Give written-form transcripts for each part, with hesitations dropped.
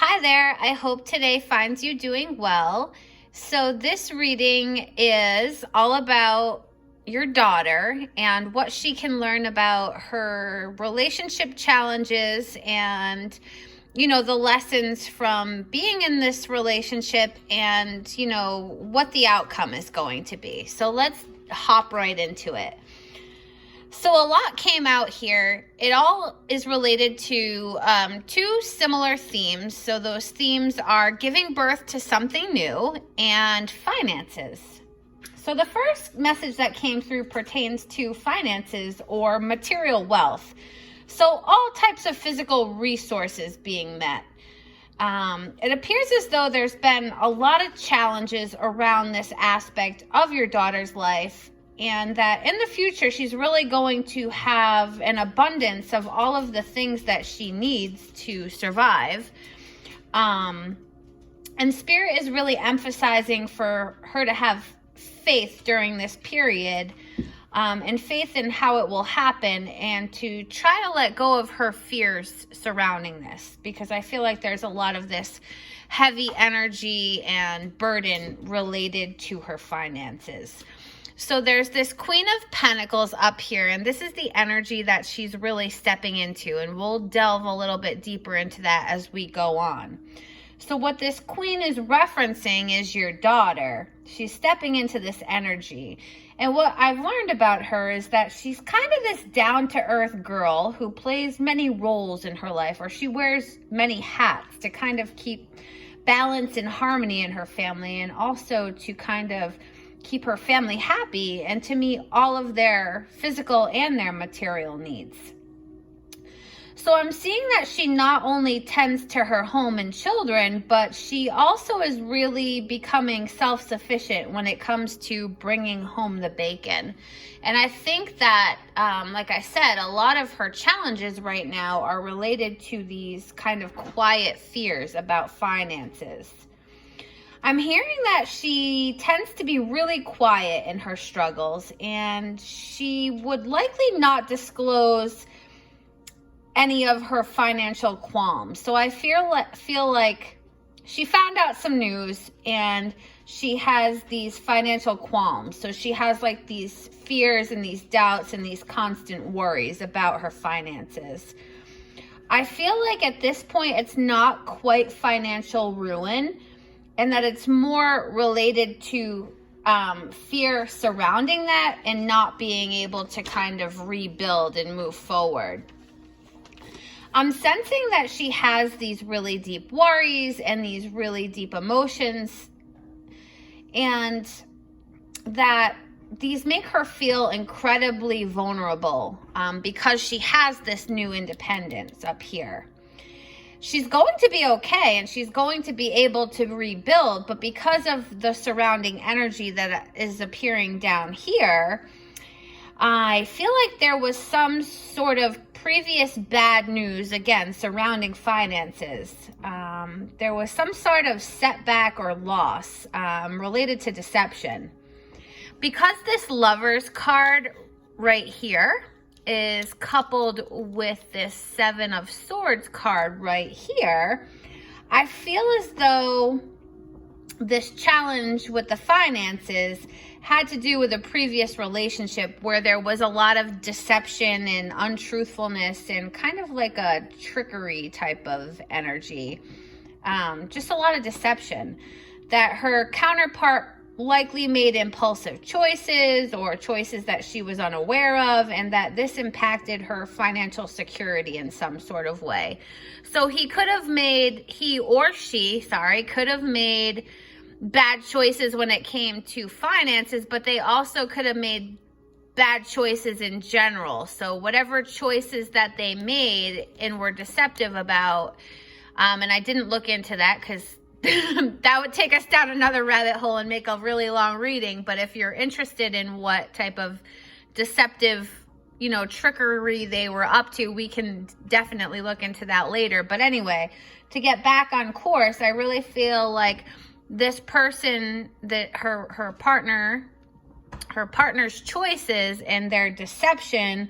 Hi there. I hope today finds you doing well. So, this reading is all about your daughter and what she can learn about her relationship challenges and, the lessons from being in this relationship and, what the outcome is going to be. So, let's hop right into it. So a lot came out here. It all is related to two similar themes. So those themes are giving birth to something new and finances. So the first message that came through pertains to finances or material wealth. So all types of physical resources being met. It appears as though there's been a lot of challenges around this aspect of your daughter's life, and that in the future, she's really going to have an abundance of all of the things that she needs to survive. And Spirit is really emphasizing for her to have faith during this period, and faith in how it will happen, and to try to let go of her fears surrounding this, because I feel like there's a lot of this heavy energy and burden related to her finances. So there's this Queen of Pentacles up here, and this is the energy that she's really stepping into, and we'll delve a little bit deeper into that as we go on. So what this Queen is referencing is your daughter. She's stepping into this energy. And what I've learned about her is that she's kind of this down-to-earth girl who plays many roles in her life, or she wears many hats to kind of keep balance and harmony in her family, and also to kind of keep her family happy and to meet all of their physical and their material needs. So I'm seeing that she not only tends to her home and children, but she also is really becoming self-sufficient when it comes to bringing home the bacon. And I think that, like I said, a lot of her challenges right now are related to these kind of quiet fears about finances. I'm hearing that she tends to be really quiet in her struggles, and she would likely not disclose any of her financial qualms. So I feel like she found out some news and she has these financial qualms. So she has like these fears and these doubts and these constant worries about her finances. I feel like at this point it's not quite financial ruin, and that it's more related to fear surrounding that and not being able to kind of rebuild and move forward. I'm sensing that she has these really deep worries and these really deep emotions, and that these make her feel incredibly vulnerable because she has this new independence up here. She's going to be okay and she's going to be able to rebuild, but because of the surrounding energy that is appearing down here, I feel like there was some sort of previous bad news, again, surrounding finances. There was some sort of setback or loss related to deception. Because this Lovers card right here is coupled with this Seven of Swords card right here, I feel as though this challenge with the finances had to do with a previous relationship where there was a lot of deception and untruthfulness and kind of like a trickery type of energy. Just a lot of deception that her counterpart likely made impulsive choices or choices that she was unaware of, and that this impacted her financial security in some sort of way. So he or she could have made bad choices when it came to finances, but they also could have made bad choices in general. So whatever choices that they made and were deceptive about, and I didn't look into that because that would take us down another rabbit hole and make a really long reading. But if you're interested in what type of deceptive, trickery they were up to, we can definitely look into that later. But anyway, to get back on course, I really feel like this person, that her partner's choices and their deception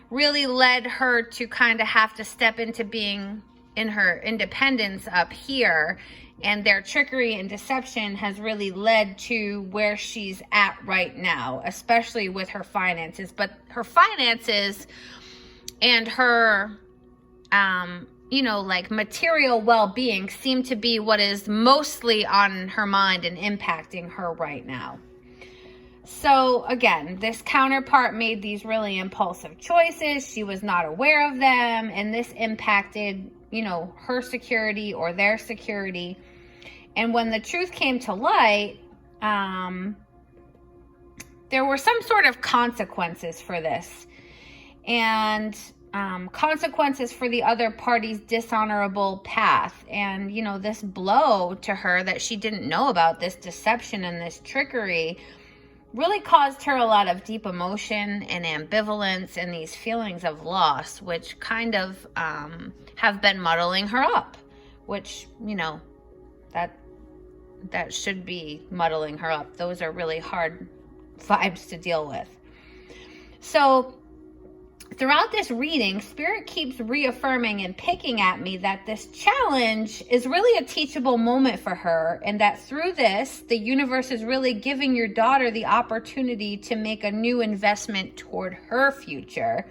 really led her to kind of have to step into being in her independence up here, and their trickery and deception has really led to where she's at right now, especially with her finances. But her finances and her, like material well-being seem to be what is mostly on her mind and impacting her right now. So again, this counterpart made these really impulsive choices. She was not aware of them, and this impacted, her security or their security. And when the truth came to light, there were some sort of consequences for this. And consequences for the other party's dishonorable path. And, this blow to her that she didn't know about, this deception and this trickery, really caused her a lot of deep emotion and ambivalence and these feelings of loss, which kind of have been muddling her up, which, that should be muddling her up. Those are really hard vibes to deal with. So throughout this reading, Spirit keeps reaffirming and picking at me that this challenge is really a teachable moment for her, and that through this, the universe is really giving your daughter the opportunity to make a new investment toward her future.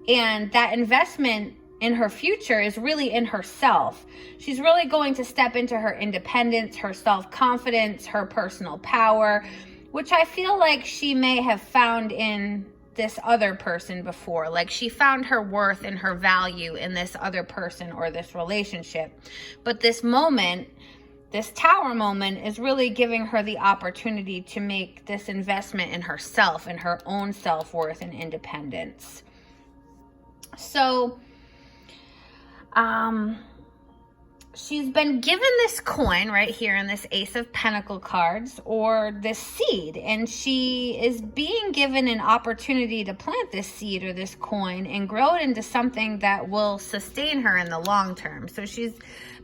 And that investment in her future is really in herself. She's really going to step into her independence, her self-confidence, her personal power, which I feel like she may have found in this other person before. Like she found her worth and her value in this other person or this relationship. But this moment, this tower moment, is really giving her the opportunity to make this investment in herself and her own self-worth and independence. So, she's been given this coin right here in this Ace of Pentacle cards, or this seed, and she is being given an opportunity to plant this seed or this coin and grow it into something that will sustain her in the long term. So she's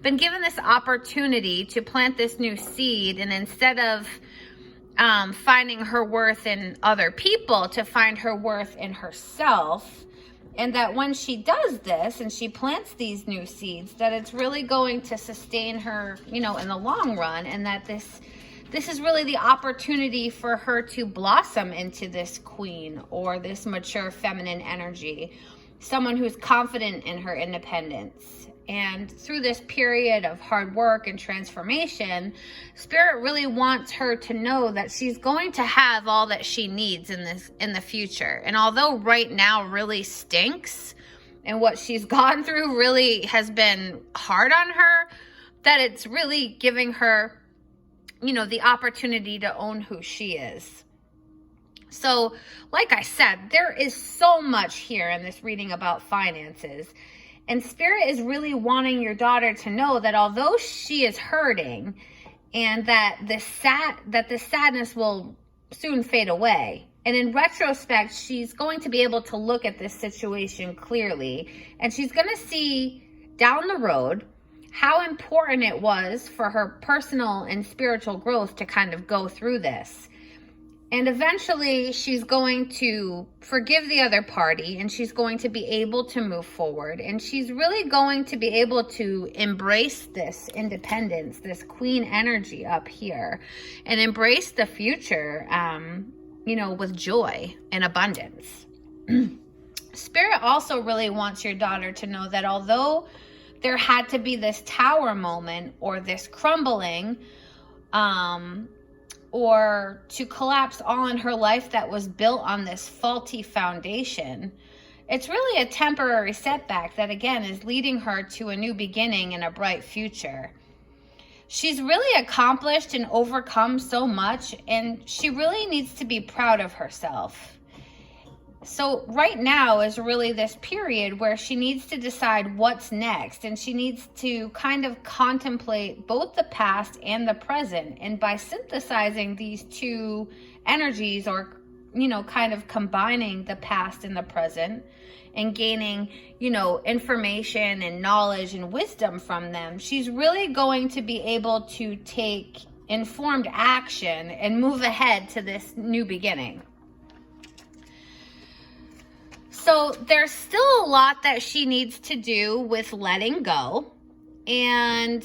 been given this opportunity to plant this new seed, and instead of finding her worth in other people, to find her worth in herself. And that when she does this and she plants these new seeds, that it's really going to sustain her, in the long run. And that this is really the opportunity for her to blossom into this queen or this mature feminine energy, someone who's confident in her independence. And through this period of hard work and transformation, Spirit really wants her to know that she's going to have all that she needs in the future. And although right now really stinks and what she's gone through really has been hard on her, that it's really giving her, the opportunity to own who she is. So, like I said, there is so much here in this reading about finances. And Spirit is really wanting your daughter to know that although she is hurting, and that the sadness will soon fade away. And in retrospect, she's going to be able to look at this situation clearly, and she's going to see down the road how important it was for her personal and spiritual growth to kind of go through this. And eventually she's going to forgive the other party, and she's going to be able to move forward. And she's really going to be able to embrace this independence, this queen energy up here, and embrace the future, with joy and abundance. Spirit also really wants your daughter to know that although there had to be this tower moment or this crumbling, or to collapse all in her life that was built on this faulty foundation, it's really a temporary setback that, again, is leading her to a new beginning and a bright future. She's really accomplished and overcome so much, and she really needs to be proud of herself. So right now is really this period where she needs to decide what's next, and she needs to kind of contemplate both the past and the present. And by synthesizing these two energies, or, kind of combining the past and the present and gaining, information and knowledge and wisdom from them, she's really going to be able to take informed action and move ahead to this new beginning. So there's still a lot that she needs to do with letting go, and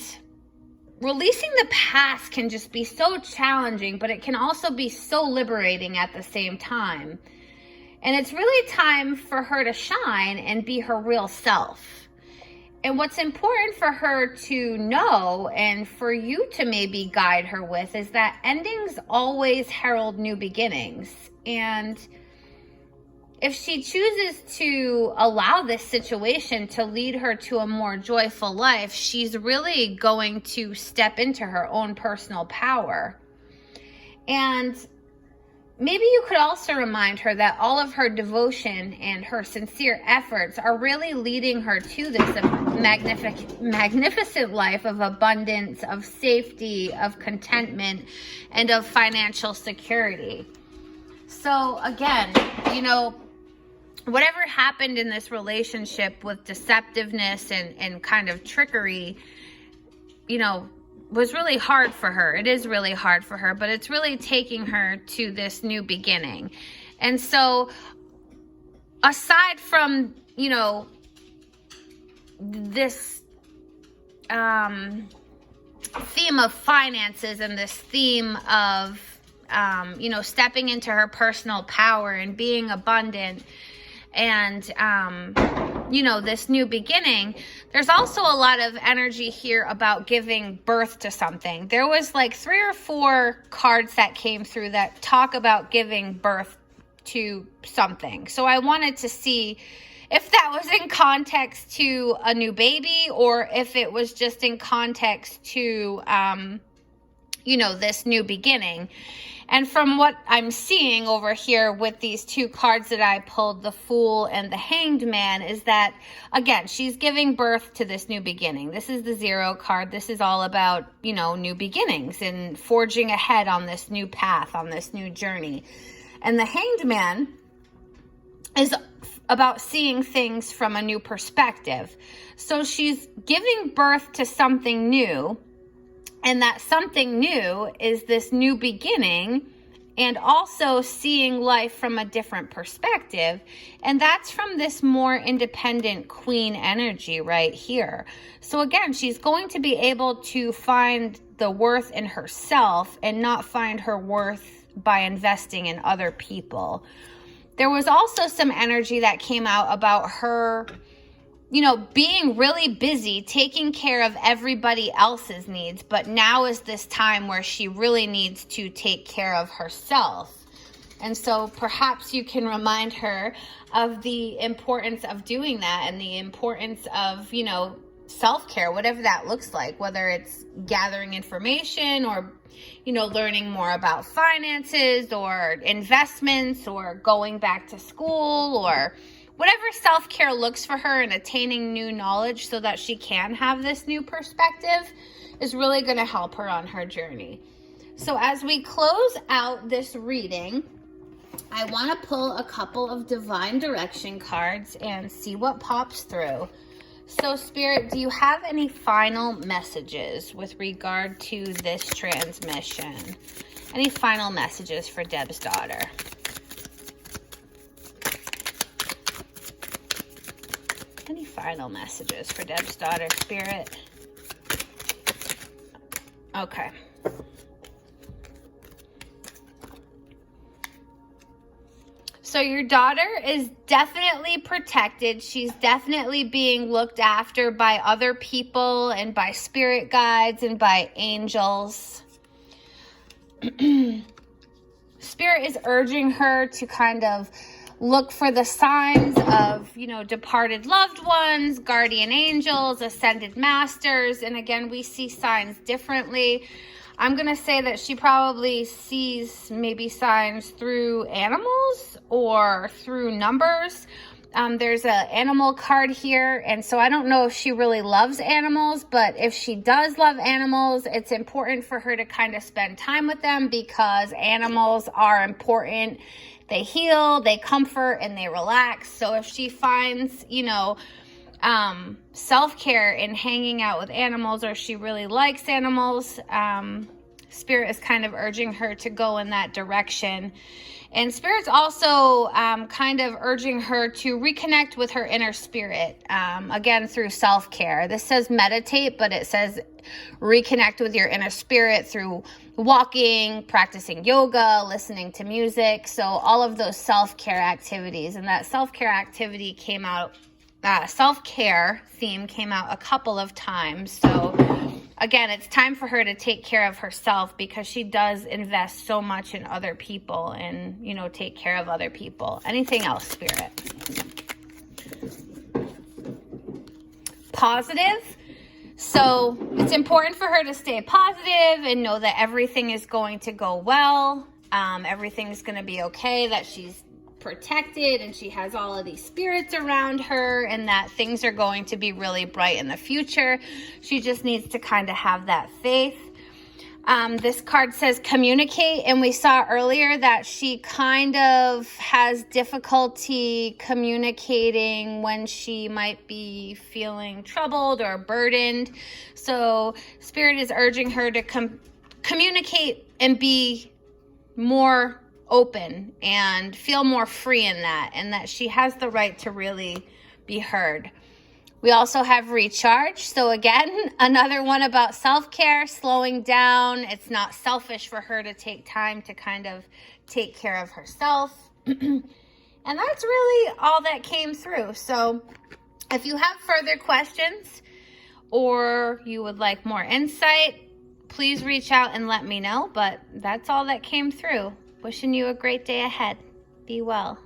releasing the past can just be so challenging, but it can also be so liberating at the same time. And it's really time for her to shine and be her real self. And what's important for her to know, and for you to maybe guide her with, is that endings always herald new beginnings. And if she chooses to allow this situation to lead her to a more joyful life, she's really going to step into her own personal power. And maybe you could also remind her that all of her devotion and her sincere efforts are really leading her to this magnificent life of abundance, of safety, of contentment, and of financial security. So again, whatever happened in this relationship with deceptiveness and kind of trickery, was really hard for her. It is really hard for her, but it's really taking her to this new beginning. And so aside from, this theme of finances and this theme of, stepping into her personal power and being abundant, and, this new beginning, there's also a lot of energy here about giving birth to something. There was like 3 or 4 cards that came through that talk about giving birth to something. So I wanted to see if that was in context to a new baby, or if it was just in context to, this new beginning. And from what I'm seeing over here with these 2 cards that I pulled, the Fool and the Hanged Man, is that, again, she's giving birth to this new beginning. This is the 0 card. This is all about, new beginnings and forging ahead on this new path, on this new journey. And the Hanged Man is about seeing things from a new perspective. So she's giving birth to something new. And that something new is this new beginning, and also seeing life from a different perspective. And that's from this more independent queen energy right here. So again, she's going to be able to find the worth in herself and not find her worth by investing in other people. There was also some energy that came out about her, being really busy taking care of everybody else's needs, but now is this time where she really needs to take care of herself. And so perhaps you can remind her of the importance of doing that, and the importance of, self-care, whatever that looks like, whether it's gathering information or, learning more about finances or investments or going back to school, or whatever self-care looks for her, and attaining new knowledge so that she can have this new perspective is really going to help her on her journey. So as we close out this reading, I want to pull a couple of divine direction cards and see what pops through. So Spirit, do you have any final messages with regard to this transmission? Any final messages for Deb's daughter? Any final messages for Deb's daughter, Spirit? Okay. So your daughter is definitely protected. She's definitely being looked after by other people and by spirit guides and by angels. Spirit is urging her to kind of look for the signs of, departed loved ones, guardian angels, ascended masters. And again, we see signs differently. I'm going to say that she probably sees maybe signs through animals or through numbers. There's an animal card here, and so I don't know if she really loves animals, but if she does love animals, it's important for her to kind of spend time with them, because animals are important. They heal, they comfort, and they relax. So if she finds, self-care in hanging out with animals, or she really likes animals, Spirit is kind of urging her to go in that direction. And Spirit's also kind of urging her to reconnect with her inner spirit, again, through self-care. This says meditate, but it says reconnect with your inner spirit through walking, practicing yoga, listening to music. So all of those self-care activities. And that self-care activity came out, self-care theme came out a couple of times. So again, it's time for her to take care of herself, because she does invest so much in other people and, you know, take care of other people. Anything else, Spirit? Positive. So it's important for her to stay positive and know that everything is going to go well. Everything's going to be okay, that she's protected and she has all of these spirits around her, and that things are going to be really bright in the future. She just needs to kind of have that faith. This card says communicate, and we saw earlier that she kind of has difficulty communicating when she might be feeling troubled or burdened. So Spirit is urging her to communicate and be more open and feel more free in that, and that she has the right to really be heard. We also have recharge. So again, another one about self-care, slowing down. It's not selfish for her to take time to kind of take care of herself. And that's really all that came through. So if you have further questions or you would like more insight, please reach out and let me know. But that's all that came through. Wishing you a great day ahead. Be well.